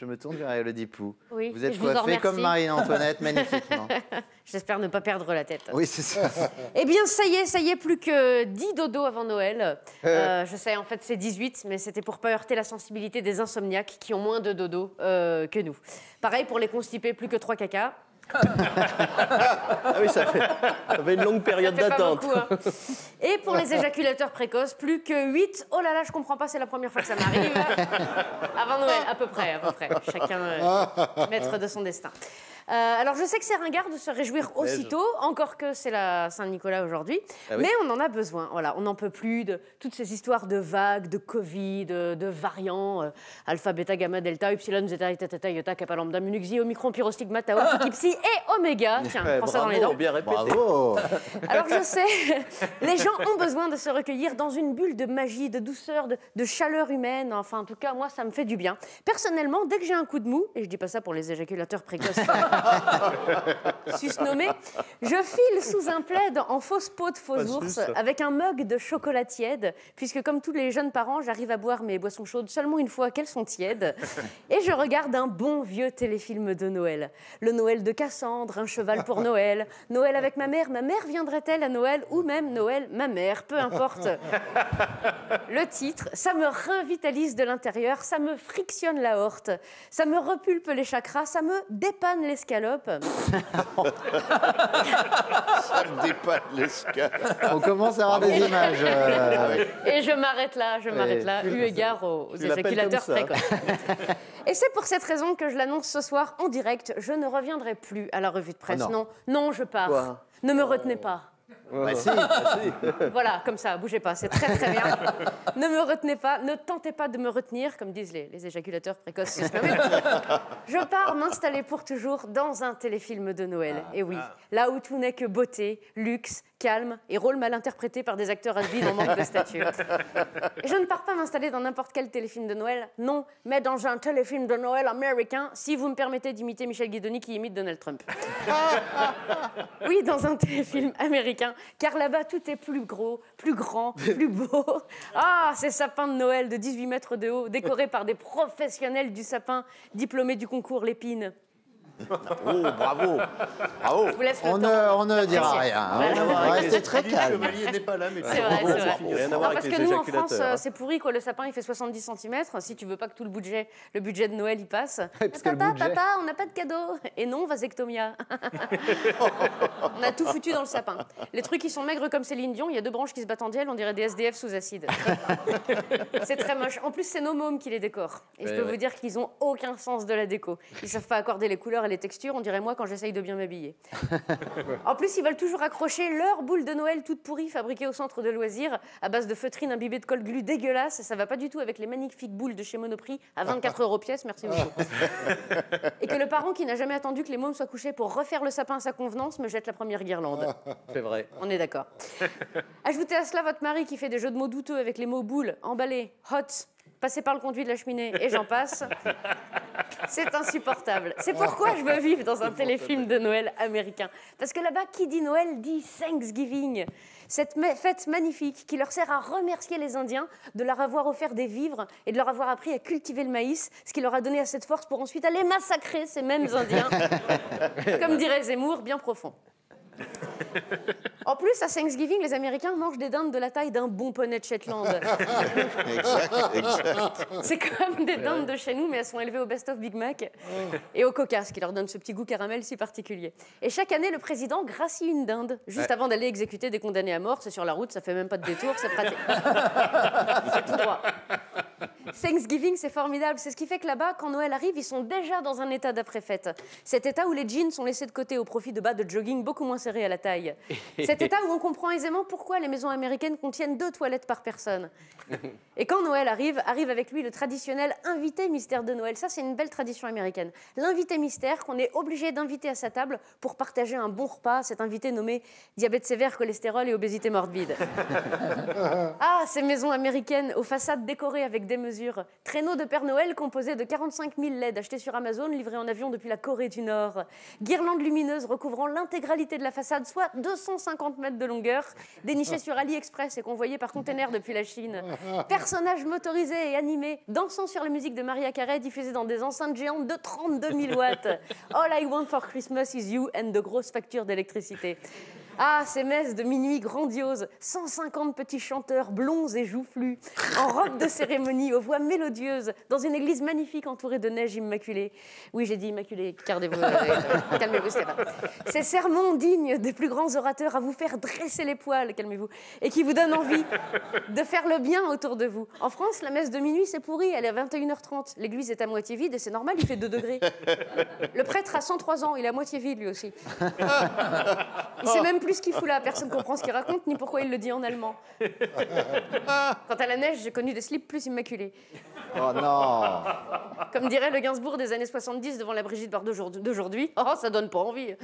Je me tourne vers Élodie Pou. Oui, vous êtes coiffée comme Marie-Antoinette, magnifiquement. J'espère ne pas perdre la tête. Oui, c'est ça. Eh bien, ça y est, plus que 10 dodos avant Noël. Je sais, en fait, c'est 18, mais c'était pour pas heurter la sensibilité des insomniaques qui ont moins de dodos que nous. Pareil pour les constipés, plus que 3 cacas. Ah oui, ça fait une longue période d'attente. Hein. Et pour les éjaculateurs précoces, plus que 8. Oh là là, je comprends pas, c'est la première fois que ça m'arrive. Avant Noël, à peu près. Chacun maître de son destin. Alors, je sais que c'est ringard de se réjouir aussitôt, encore que c'est la Saint-Nicolas aujourd'hui, mais on en a besoin. Voilà, on n'en peut plus de toutes ces histoires de vagues, de Covid, de variants, alpha, bêta, gamma, delta, epsilon, zeta, eta, iota, kappa, lambda, mu, xi, omicron, pyrostigma, tau, phi, psi et oméga. Tiens, prends ça dans les dents. Bien répété. Bravo. Alors, je sais, les gens ont besoin de se recueillir dans une bulle de magie, de douceur, de chaleur humaine. Enfin, en tout cas, moi, ça me fait du bien. Personnellement, dès que j'ai un coup de mou, et je dis pas ça pour les éjaculateurs précoces, susnommé, je file sous un plaid en fausse peau de faux ours avec un mug de chocolat tiède, puisque comme tous les jeunes parents, j'arrive à boire mes boissons chaudes seulement une fois qu'elles sont tièdes. Et je regarde un bon vieux téléfilm de Noël. Le Noël de Cassandre, un cheval pour Noël, Noël avec ma mère viendrait-elle à Noël, ou même Noël, ma mère, peu importe. Le titre, ça me revitalise de l'intérieur, ça me frictionne la horte, ça me repulpe les chakras, ça me dépanne l'escalope. Ça me dépanne l'escalope. On commence à avoir des images. Et je m'arrête là, eu égard aux éjaculateurs précoces. Et c'est pour cette raison que je l'annonce ce soir en direct, je ne reviendrai plus à la revue de presse. Non, je pars. Quoi? Ne me retenez pas. Bah si. Voilà, comme ça, bougez pas, c'est très très bien. Ne me retenez pas, ne tentez pas de me retenir, comme disent les éjaculateurs précoces. Je pars m'installer pour toujours dans un téléfilm de Noël. Et oui, là où tout n'est que beauté, luxe, calme et rôle mal interprété par des acteurs has-been en manque de stature. Et je ne pars pas m'installer dans n'importe quel téléfilm de Noël, non, mais dans un téléfilm de Noël américain, si vous me permettez d'imiter Michel Guidoni qui imite Donald Trump. Oui, dans un téléfilm américain, car là-bas, tout est plus gros, plus grand, plus beau. Ah, ces sapins de Noël de 18 mètres de haut, décorés par des professionnels du sapin, diplômés du concours Lépine. Oh, bravo. Bravo. Je vous laisse le temps. On ne dira rien. On va rester très calme. Le chevalier n'est pas là, mais c'est vrai. Rien à voir avec Parce les que nous, en France, éjaculateurs. c'est pourri, quoi. Le sapin, il fait 70 cm. Si tu veux pas que tout le budget de Noël y passe. Parce que le budget... Papa, on n'a pas de cadeau. Et non, vasectomia. On a tout foutu dans le sapin. Les trucs qui sont maigres comme Céline Dion, il y a 2 branches qui se battent en duel, on dirait des SDF sous acide. C'est très moche. En plus, c'est nos mômes qui les décorent. Et je peux vous dire qu'ils ont aucun sens de la déco. Ils savent pas accorder les couleurs et les textures. On dirait moi quand j'essaye de bien m'habiller. En plus, ils veulent toujours accrocher leur boule de Noël toute pourrie fabriquée au centre de loisirs à base de feutrine imbibée de colle glu dégueulasse. Ça va pas du tout avec les magnifiques boules de chez Monoprix à 24 € pièce. Merci beaucoup. Et que le parent qui n'a jamais attendu que les mômes soient couchés pour refaire le sapin à sa convenance me jette la première guirlande. C'est vrai. On est d'accord. Ajoutez à cela votre mari qui fait des jeux de mots douteux avec les mots boule, emballé, hot, passer par le conduit de la cheminée et j'en passe. C'est insupportable. C'est pourquoi je veux vivre dans un téléfilm de Noël américain. Parce que là-bas, qui dit Noël dit Thanksgiving. Cette fête magnifique qui leur sert à remercier les Indiens de leur avoir offert des vivres et de leur avoir appris à cultiver le maïs, ce qui leur a donné assez de force pour ensuite aller massacrer ces mêmes Indiens. Comme dirait Zemmour, bien profond. En plus, à Thanksgiving, les Américains mangent des dindes de la taille d'un bon poney de Shetland. Exact. C'est comme des dindes de chez nous, mais elles sont élevées au best-of Big Mac et au Coca, ce qui leur donne ce petit goût caramel si particulier. Et chaque année, le président gracie une dinde, juste avant d'aller exécuter des condamnés à mort. C'est sur la route, ça fait même pas de détour, c'est pratique. C'est tout droit. Thanksgiving, c'est formidable. C'est ce qui fait que là-bas, quand Noël arrive, ils sont déjà dans un état d'après-fête. Cet état où les jeans sont laissés de côté au profit de bas de jogging beaucoup moins serrés à la taille. Cet état où on comprend aisément pourquoi les maisons américaines contiennent 2 toilettes par personne. Et quand Noël arrive avec lui le traditionnel invité mystère de Noël. Ça, c'est une belle tradition américaine. L'invité mystère qu'on est obligé d'inviter à sa table pour partager un bon repas. Cet invité nommé diabète sévère, cholestérol et obésité morbide. Ah, ces maisons américaines aux façades décorées avec démesure. Traîneau de Père Noël composé de 45 000 LED achetés sur Amazon, livrés en avion depuis la Corée du Nord. Guirlandes lumineuses recouvrant l'intégralité de la façade, soit 250 mètres de longueur, dénichés sur AliExpress et convoyés par container depuis la Chine. Personnages motorisés et animés, dansant sur la musique de Mariah Carey, diffusée dans des enceintes géantes de 32 000 watts. All I want for Christmas is you and de grosses factures d'électricité. Ah, ces messes de minuit grandioses, 150 petits chanteurs blonds et joufflus, en robe de cérémonie, aux voix mélodieuses, dans une église magnifique entourée de neige immaculée. Oui, j'ai dit immaculée, calmez-vous, calmez-vous, Stéphane. Ces sermons dignes des plus grands orateurs à vous faire dresser les poils, calmez-vous, et qui vous donnent envie de faire le bien autour de vous. En France, la messe de minuit, c'est pourri, elle est à 21h30. L'église est à moitié vide et c'est normal, il fait 2 degrés. Le prêtre a 103 ans, il est à moitié vide lui aussi. Il sait même plus ce qu'il fout là, personne ne comprend ce qu'il raconte ni pourquoi il le dit en allemand. Quant à la neige, j'ai connu des slips plus immaculés. Oh non. Comme dirait le Gainsbourg des années 70 devant la Brigitte Bardot d'aujourd'hui, oh, ça donne pas envie.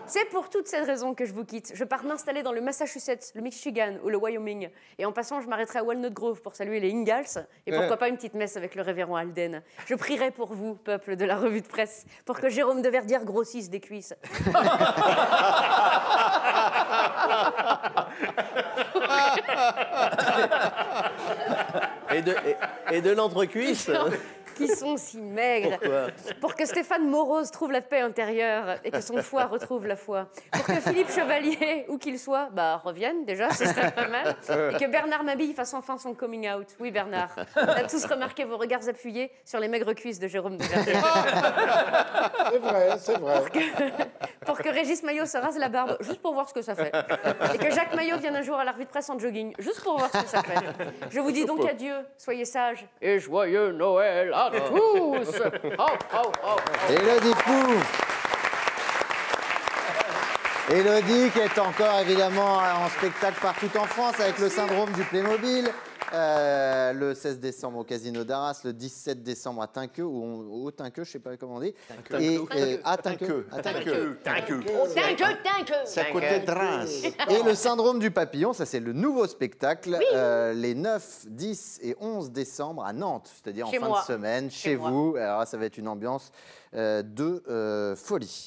C'est pour toutes ces raisons que je vous quitte. Je pars m'installer dans le Massachusetts, le Michigan ou le Wyoming. Et en passant, je m'arrêterai à Walnut Grove pour saluer les Ingalls. Et pourquoi pas une petite messe avec le révérend Alden. Je prierai pour vous, peuple de la revue de presse, pour que Jérôme de Verdière grossisse des cuisses. Et de l'entrecuisse. Qui sont si maigres. Pourquoi ? Pour que Stéphane Morose trouve la paix intérieure et que son foie retrouve la foi. Pour que Philippe Chevalier, où qu'il soit, revienne déjà, ce serait pas mal. Et que Bernard Mabille fasse enfin son coming out. Oui, Bernard. On a tous remarqué vos regards appuyés sur les maigres cuisses de Jérôme de Verdière. C'est vrai, c'est vrai. Pour que Régis Maillot se rase la barbe, juste pour voir ce que ça fait. Et que Jacques Maillot vienne un jour à la revue de presse en jogging, juste pour voir ce que ça fait. Je vous dis donc adieu, soyez sages. Et joyeux Noël à tous. Élodie Pou. Élodie qui est encore évidemment en spectacle partout en France avec le syndrome du Playmobil. Le 16 décembre au Casino d'Arras, le 17 décembre à Tinqueux, ou au Tinqueux, je ne sais pas comment on dit. À Tinqueux. C'est à côté de Reims. Et le syndrome du papillon, ça c'est le nouveau spectacle, les 9, 10 et 11 décembre à Nantes, c'est-à-dire en fin de semaine, chez vous. Alors là, ça va être une ambiance de folie.